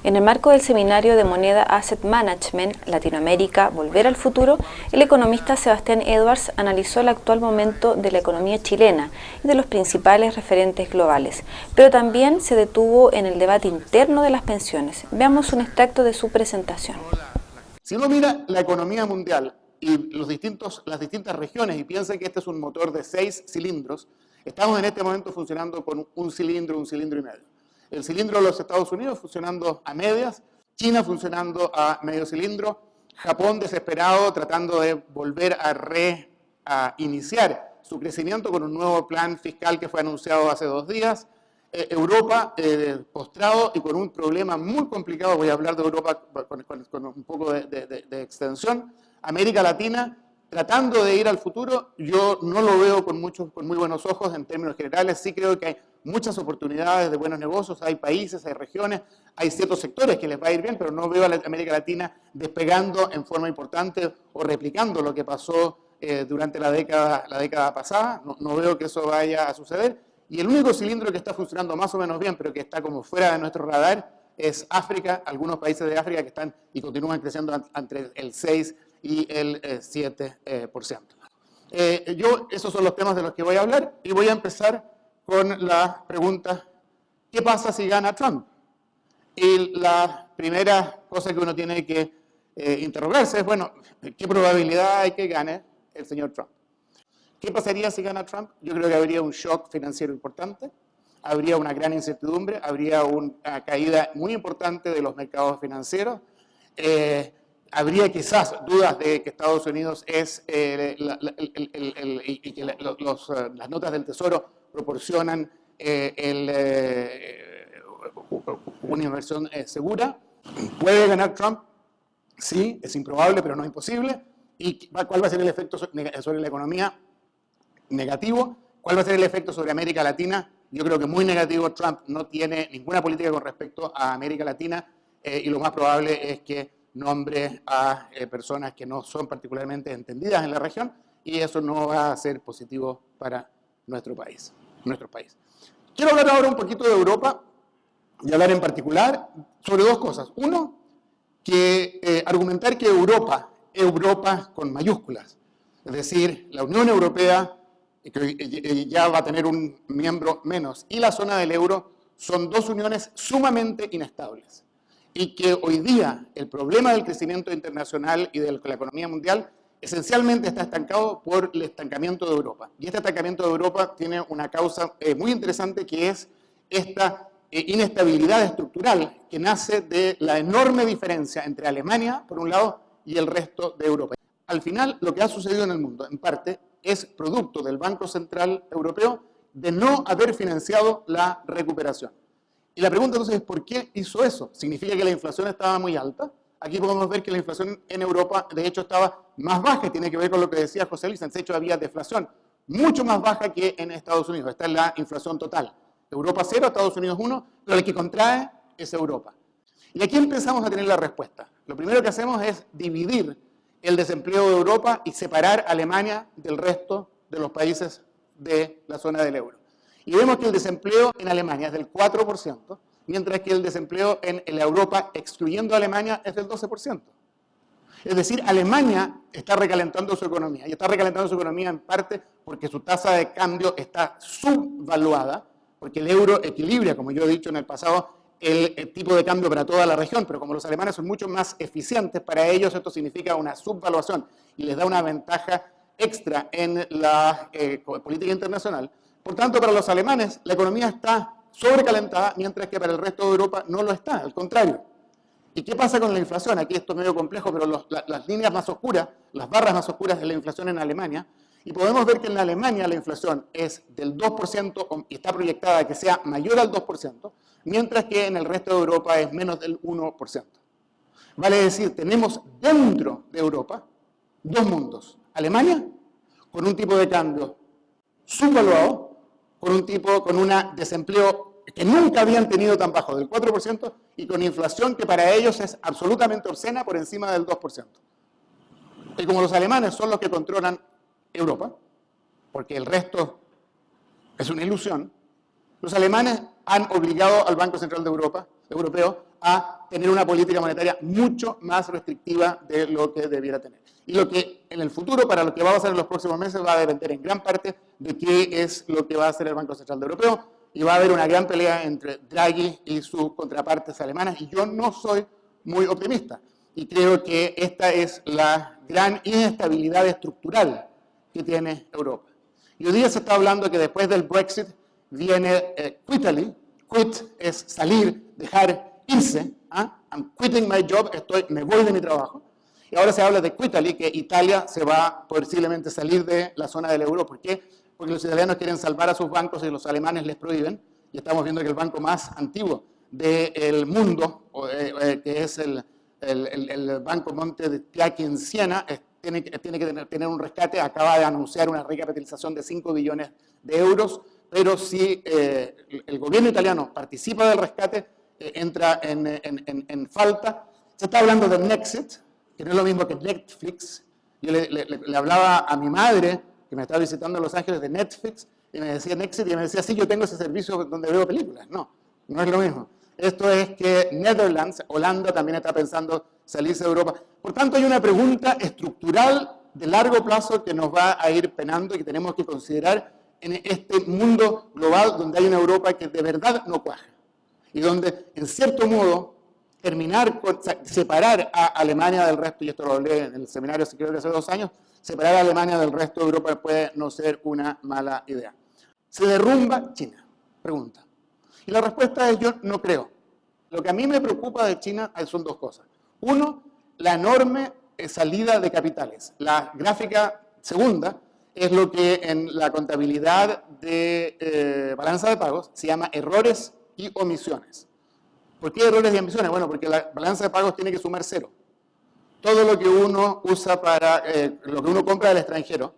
En el marco del seminario de moneda Asset Management Latinoamérica, Volver al Futuro, el economista Sebastián Edwards analizó el actual momento de la economía chilena y de los principales referentes globales, pero también se detuvo en el debate interno de las pensiones. Veamos un extracto de su presentación. Si uno mira la economía mundial y las distintas regiones y piensa que este es un motor de 6 cilindros, estamos en este momento funcionando con un cilindro y medio. El cilindro de los Estados Unidos funcionando a medias, China funcionando a medio cilindro, Japón desesperado tratando de volver a iniciar su crecimiento con un nuevo plan fiscal que fue anunciado hace 2 días, Europa postrado y con un problema muy complicado, voy a hablar de Europa con un poco de extensión, América Latina tratando de ir al futuro. Yo no lo veo con muy buenos ojos en términos generales. Sí creo que hay muchas oportunidades de buenos negocios, hay países, hay regiones, hay ciertos sectores que les va a ir bien, pero no veo a América Latina despegando en forma importante o replicando lo que pasó durante la década pasada. No veo que eso vaya a suceder. Y el único cilindro que está funcionando más o menos bien, pero que está como fuera de nuestro radar, es África, algunos países de África que están y continúan creciendo entre el 6 y el 7%. Esos son los temas de los que voy a hablar y voy a empezar con la pregunta, ¿qué pasa si gana Trump? Y la primera cosa que uno tiene que interrogarse es, bueno, ¿qué probabilidad hay que gane el señor Trump? ¿Qué pasaría si gana Trump? Yo creo que habría un shock financiero importante, habría una gran incertidumbre, habría una caída muy importante de los mercados financieros, habría quizás dudas de que Estados Unidos es y que las notas del Tesoro proporcionan una inversión segura. ¿Puede ganar Trump? Sí, es improbable, pero no imposible. ¿Y cuál va a ser el efecto sobre la economía? Negativo. ¿Cuál va a ser el efecto sobre América Latina? Yo creo que muy negativo. Trump no tiene ninguna política con respecto a América Latina y lo más probable es que nombre a personas que no son particularmente entendidas en la región y eso no va a ser positivo para nuestro país. Quiero hablar ahora un poquito de Europa y hablar en particular sobre 2 cosas. Uno, que argumentar que Europa con mayúsculas, es decir, la Unión Europea, que ya va a tener un miembro menos, y la zona del euro, son 2 uniones sumamente inestables. Y que hoy día el problema del crecimiento internacional y de la economía mundial esencialmente está estancado por el estancamiento de Europa. Y este estancamiento de Europa tiene una causa muy interesante que es esta inestabilidad estructural que nace de la enorme diferencia entre Alemania, por un lado, y el resto de Europa. Al final, lo que ha sucedido en el mundo, en parte, es producto del Banco Central Europeo de no haber financiado la recuperación. Y la pregunta entonces es, ¿por qué hizo eso? ¿Significa que la inflación estaba muy alta? Aquí podemos ver que la inflación en Europa, de hecho, estaba más baja, y tiene que ver con lo que decía José Luis, de hecho había deflación, mucho más baja que en Estados Unidos. Esta es la inflación total. Europa 0, Estados Unidos 1, pero el que contrae es Europa. Y aquí empezamos a tener la respuesta. Lo primero que hacemos es dividir el desempleo de Europa y separar a Alemania del resto de los países de la zona del euro. Y vemos que el desempleo en Alemania es del 4%, mientras que el desempleo en la Europa, excluyendo a Alemania, es del 12%. Es decir, Alemania está recalentando su economía, y está recalentando su economía en parte porque su tasa de cambio está subvaluada, porque el euro equilibra, como yo he dicho en el pasado, el tipo de cambio para toda la región, pero como los alemanes son mucho más eficientes, para ellos esto significa una subvaluación y les da una ventaja extra en la política internacional. Por tanto, para los alemanes la economía está sobrecalentada, mientras que para el resto de Europa no lo está, al contrario. ¿Y qué pasa con la inflación? Aquí esto es medio complejo, pero las líneas más oscuras, las barras más oscuras de la inflación en Alemania, y podemos ver que en Alemania la inflación es del 2% y está proyectada que sea mayor al 2%, mientras que en el resto de Europa es menos del 1%. Vale decir, tenemos dentro de Europa 2 mundos. Alemania, con un tipo de cambio subvaluado, con un desempleo que nunca habían tenido tan bajo, del 4%, y con inflación que para ellos es absolutamente obscena, por encima del 2%. Y como los alemanes son los que controlan Europa, porque el resto es una ilusión, los alemanes han obligado al Banco Central Europeo a tener una política monetaria mucho más restrictiva de lo que debiera tener. Y lo que en el futuro, para lo que va a pasar en los próximos meses, va a depender en gran parte de qué es lo que va a hacer el Banco Central Europeo, y va a haber una gran pelea entre Draghi y sus contrapartes alemanas, y yo no soy muy optimista. Y creo que esta es la gran inestabilidad estructural que tiene Europa. Y hoy día se está hablando que después del Brexit viene Quitally. Quit es salir, dejar, irse. I'm quitting my job, me voy de mi trabajo. Y ahora se habla de Quitally, que Italia se va posiblemente salir de la zona del euro. ¿Por qué? Porque los italianos quieren salvar a sus bancos y los alemanes les prohíben. Y estamos viendo que el banco más antiguo del mundo, que es el Banco Monte de Piacchi en Siena, tiene que tener un rescate. Acaba de anunciar una recapitalización de 5 billones de euros, pero si el gobierno italiano participa del rescate, entra en falta. Se está hablando del Nexit, que no es lo mismo que Netflix. Yo le hablaba a mi madre, que me estaba visitando en Los Ángeles, de Netflix, y me decía Nexit, y me decía, sí, yo tengo ese servicio donde veo películas. No, no es lo mismo. Esto es que Netherlands, Holanda, también está pensando salirse de Europa. Por tanto, hay una pregunta estructural de largo plazo que nos va a ir penando y que tenemos que considerar en este mundo global donde hay una Europa que de verdad no cuaja. Y donde, en cierto modo, separar a Alemania del resto, y esto lo hablé en el seminario, si creo que hace 2 años, separar a Alemania del resto de Europa puede no ser una mala idea. ¿Se derrumba China? Pregunta. Y la respuesta es yo no creo. Lo que a mí me preocupa de China son 2 cosas. Uno, la enorme salida de capitales. La gráfica segunda es lo que en la contabilidad de balanza de pagos se llama errores y omisiones. ¿Por qué errores y omisiones? Bueno, porque la balanza de pagos tiene que sumar 0. Todo lo que uno usa para, lo que uno compra del extranjero,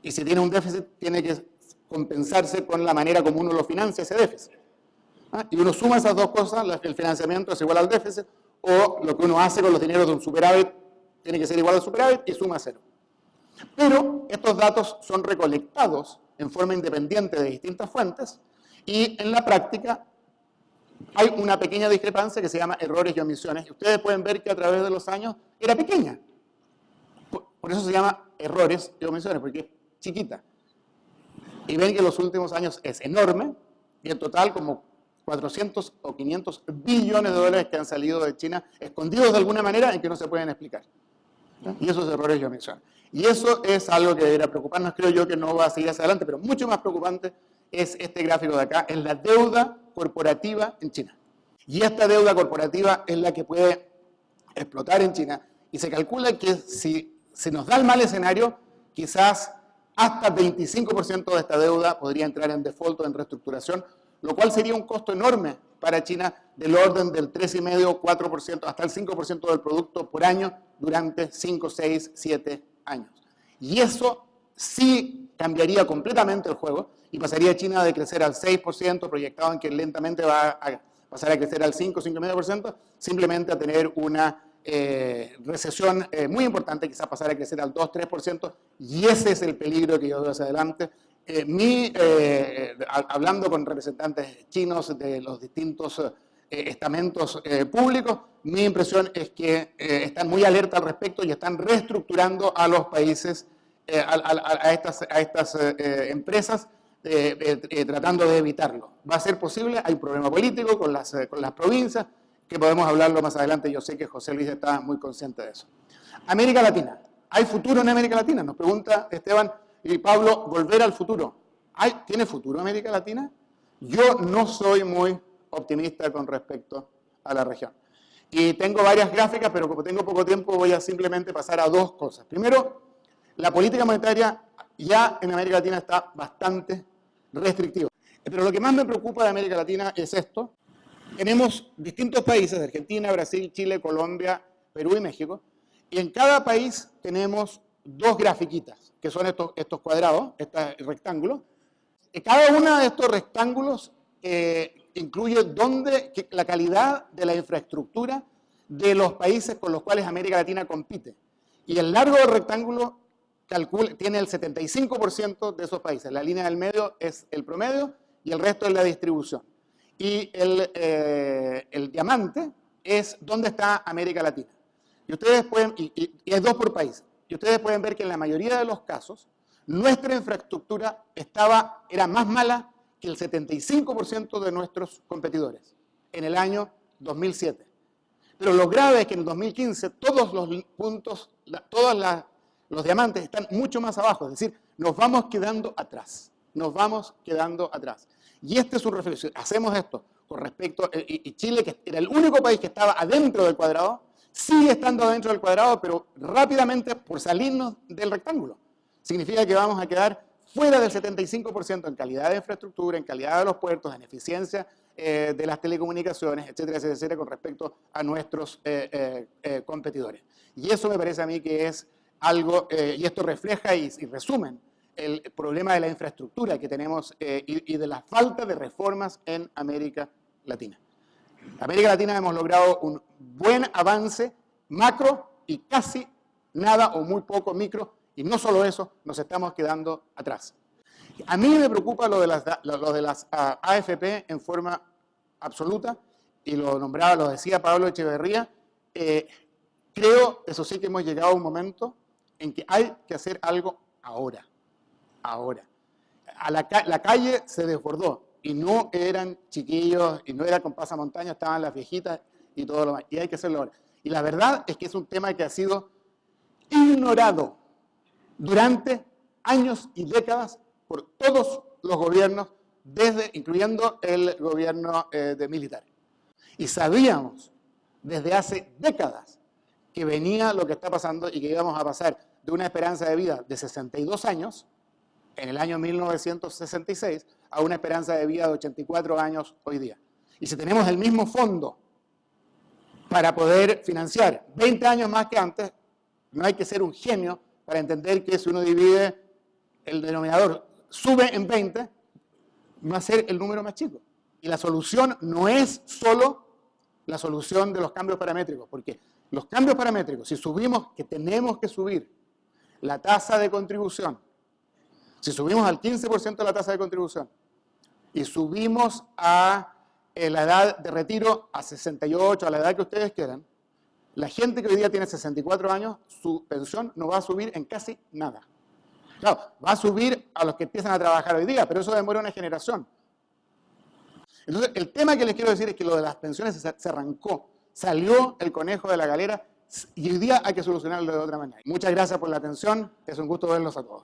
y si tiene un déficit, tiene que compensarse con la manera como uno lo financia ese déficit. Y uno suma esas 2 cosas, el financiamiento es igual al déficit, o lo que uno hace con los dineros de un superávit tiene que ser igual al superávit y suma 0. Pero estos datos son recolectados en forma independiente de distintas fuentes, y en la práctica hay una pequeña discrepancia que se llama errores y omisiones, y ustedes pueden ver que a través de los años era pequeña. Por eso se llama errores y omisiones, porque es chiquita. Y ven que en los últimos años es enorme, y en total como 400 o 500 billones de dólares que han salido de China, escondidos de alguna manera en que no se pueden explicar. Y esos errores y omisiones. Y eso es algo que debería preocuparnos. Creo yo que no va a seguir hacia adelante, pero mucho más preocupante es este gráfico de acá, es la deuda corporativa en China. Y esta deuda corporativa es la que puede explotar en China. Y se calcula que si se nos da el mal escenario, quizás hasta 25% de esta deuda podría entrar en default o en reestructuración, lo cual sería un costo enorme para China del orden del 3,5, 4%, hasta el 5% del producto por año durante 5, 6, 7 años. Y eso sí cambiaría completamente el juego y pasaría China de crecer al 6%, proyectado en que lentamente va a pasar a crecer al 5, 5,5%, simplemente a tener una recesión muy importante, quizás pasar a crecer al 2, 3%, y ese es el peligro que yo veo hacia adelante. Hablando con representantes chinos de los distintos estamentos públicos, mi impresión es que están muy alerta al respecto y están reestructurando a los países, a estas empresas, tratando de evitarlo. ¿Va a ser posible? Hay un problema político con las provincias, que podemos hablarlo más adelante. Yo sé que José Luis está muy consciente de eso. América Latina. ¿Hay futuro en América Latina? Nos pregunta Esteban y Pablo, volver al futuro. ¿Tiene futuro América Latina? Yo no soy muy optimista con respecto a la región. Y tengo varias gráficas, pero como tengo poco tiempo voy a simplemente pasar a 2 cosas. Primero, la política monetaria ya en América Latina está bastante restrictiva. Pero lo que más me preocupa de América Latina es esto. Tenemos distintos países, Argentina, Brasil, Chile, Colombia, Perú y México, y en cada país tenemos 2 grafiquitas, que son estos cuadrados, estos rectángulos. Y cada uno de estos rectángulos incluye la calidad de la infraestructura de los países con los cuales América Latina compite. Y el largo del rectángulo tiene el 75% de esos países. La línea del medio es el promedio y el resto es la distribución. y el diamante es dónde está América Latina. Y ustedes pueden, y es 2 por país. Y ustedes pueden ver que en la mayoría de los casos, nuestra infraestructura era más mala que el 75% de nuestros competidores en el año 2007. Pero lo grave es que en el 2015 todos los puntos, los diamantes están mucho más abajo, es decir, nos vamos quedando atrás, nos vamos quedando atrás. Y este es un reflejo, hacemos esto con respecto, y Chile, que era el único país que estaba adentro del cuadrado, sigue estando adentro del cuadrado, pero rápidamente por salirnos del rectángulo. Significa que vamos a quedar fuera del 75% en calidad de infraestructura, en calidad de los puertos, en eficiencia de las telecomunicaciones, etcétera, etcétera, etcétera, con respecto a nuestros competidores. Y eso me parece a mí que es algo, y esto refleja y resumen el problema de la infraestructura que tenemos y de la falta de reformas en América Latina. En América Latina hemos logrado un buen avance macro y casi nada o muy poco micro, y no solo eso, nos estamos quedando atrás. A mí me preocupa lo de las AFP en forma absoluta, y lo decía Pablo Echeverría. Creo, eso sí, que hemos llegado a un momento en que hay que hacer algo ahora. La calle se desbordó, y no eran chiquillos, y no era con pasamontañas, estaban las viejitas y todo lo demás, y hay que hacerlo ahora. Y la verdad es que es un tema que ha sido ignorado durante años y décadas por todos los gobiernos, incluyendo el gobierno militar. Y sabíamos desde hace décadas que venía lo que está pasando y que íbamos a pasar de una esperanza de vida de 62 años en el año 1966 a una esperanza de vida de 84 años hoy día. Y si tenemos el mismo fondo para poder financiar 20 años más que antes, no hay que ser un genio para entender que si uno divide el denominador, sube en 20, va a ser el número más chico. Y la solución no es solo la solución de los cambios paramétricos, porque los cambios paramétricos, si subimos, que tenemos que subir la tasa de contribución, si subimos al 15% de la tasa de contribución y subimos a la edad de retiro a 68, a la edad que ustedes quieran, la gente que hoy día tiene 64 años, su pensión no va a subir en casi nada. Claro, va a subir a los que empiezan a trabajar hoy día, pero eso demora una generación. Entonces, el tema que les quiero decir es que lo de las pensiones se arrancó, salió el conejo de la galera, y hoy día hay que solucionarlo de otra manera. Muchas gracias por la atención, es un gusto verlos a todos.